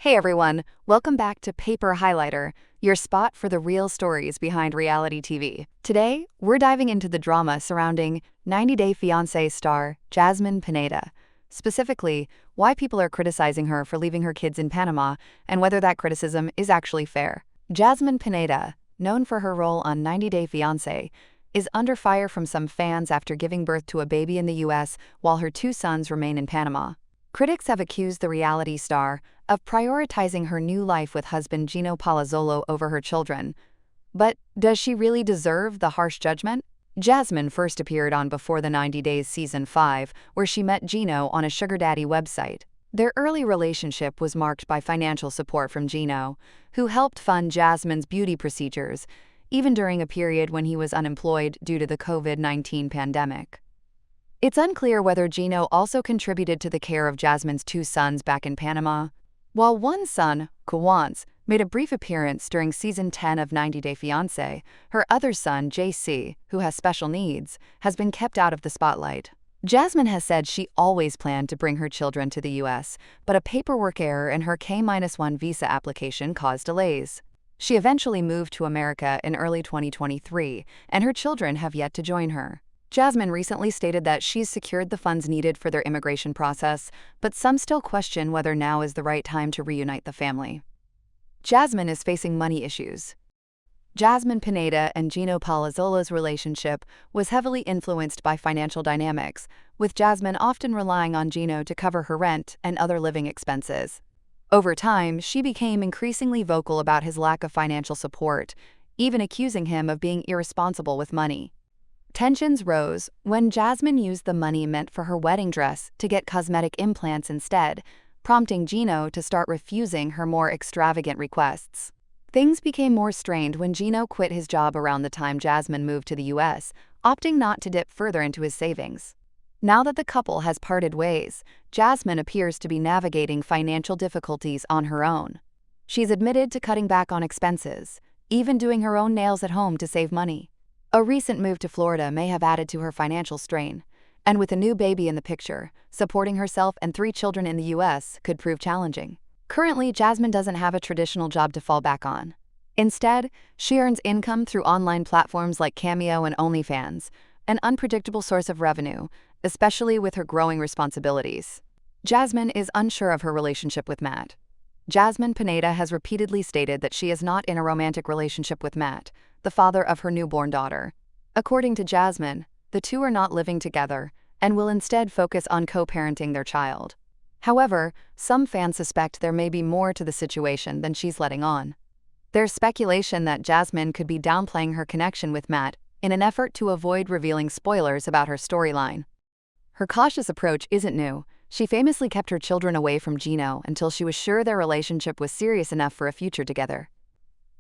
Hey everyone, welcome back to Paper Highlighter, your spot for the real stories behind reality TV. Today, we're diving into the drama surrounding 90 Day Fiancé star Jasmine Pineda. Specifically, why people are criticizing her for leaving her kids in Panama and whether that criticism is actually fair. Jasmine Pineda, known for her role on 90 Day Fiancé, is under fire from some fans after giving birth to a baby in the US while her two sons remain in Panama. Critics have accused the reality star of prioritizing her new life with husband Gino over her children. But does she really deserve the harsh judgment? Jasmine first appeared on Before the 90 Days Season 5, where she met Gino on a sugar daddy website. Their early relationship was marked by financial support from Gino, who helped fund Jasmine's beauty procedures, even during a period when he was unemployed due to the COVID-19 pandemic. It's unclear whether Gino also contributed to the care of Jasmine's two sons back in Panama. While one son, Fiancé, made a brief appearance during Season 10 of 90 Day Fiancé, her other son, JC, who has special needs, has been kept out of the spotlight. Jasmine has said she always planned to bring her children to the US, but a paperwork error in her K-1 visa application caused delays. She eventually moved to America in early 2023, and her children have yet to join her. Jasmine recently stated that she's secured the funds needed for their immigration process, but some still question whether now is the right time to reunite the family. Jasmine is facing money issues. Jasmine Pineda and Gino relationship was heavily influenced by financial dynamics, with Jasmine often relying on Gino to cover her rent and other living expenses. Over time, she became increasingly vocal about his lack of financial support, even accusing him of being irresponsible with money. Tensions rose when Jasmine used the money meant for her wedding dress to get cosmetic implants instead, prompting Gino to start refusing her more extravagant requests. Things became more strained when Gino quit his job around the time Jasmine moved to the US, opting not to dip further into his savings. Now that the couple has parted ways, Jasmine appears to be navigating financial difficulties on her own. She's admitted to cutting back on expenses, even doing her own nails at home to save money. A recent move to Florida may have added to her financial strain, and with a new baby in the picture, supporting herself and 3 children in the US could prove challenging. Currently, Jasmine doesn't have a traditional job to fall back on. Instead, she earns income through online platforms like Cameo and OnlyFans, an unpredictable source of revenue, especially with her growing responsibilities. Jasmine is unsure of her relationship with Matt. Jasmine Pineda has repeatedly stated that she is not in a romantic relationship with Matt, the father of her newborn daughter. According to Jasmine, the two are not living together and will instead focus on co-parenting their child. However, some fans suspect there may be more to the situation than she's letting on. There's speculation that Jasmine could be downplaying her connection with Matt in an effort to avoid revealing spoilers about her storyline. Her cautious approach isn't new. She famously kept her children away from Gino until she was sure their relationship was serious enough for a future together.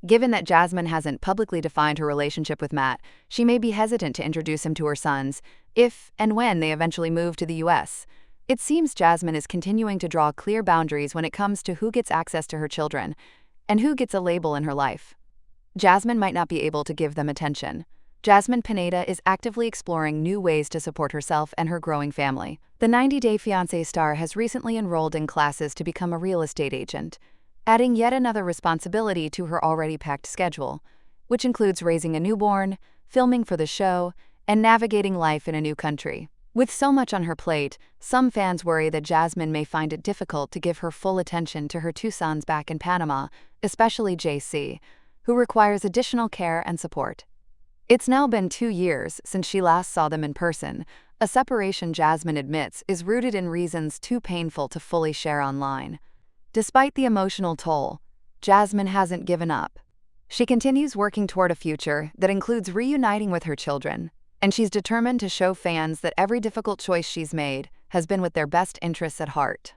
Given that Jasmine hasn't publicly defined her relationship with Matt, she may be hesitant to introduce him to her sons, if and when they eventually move to the US. It seems Jasmine is continuing to draw clear boundaries when it comes to who gets access to her children and who gets a label in her life. Jasmine might not be able to give them attention. Jasmine Pineda is actively exploring new ways to support herself and her growing family. The 90 Day Fiancé star has recently enrolled in classes to become a real estate agent, adding yet another responsibility to her already packed schedule, which includes raising a newborn, filming for the show, and navigating life in a new country. With so much on her plate, some fans worry that Jasmine may find it difficult to give her full attention to her two sons back in Panama, especially JC, who requires additional care and support. It's now been 2 years since she last saw them in person, a separation Jasmine admits is rooted in reasons too painful to fully share online. Despite the emotional toll, Jasmine hasn't given up. She continues working toward a future that includes reuniting with her children, and she's determined to show fans that every difficult choice she's made has been with their best interests at heart.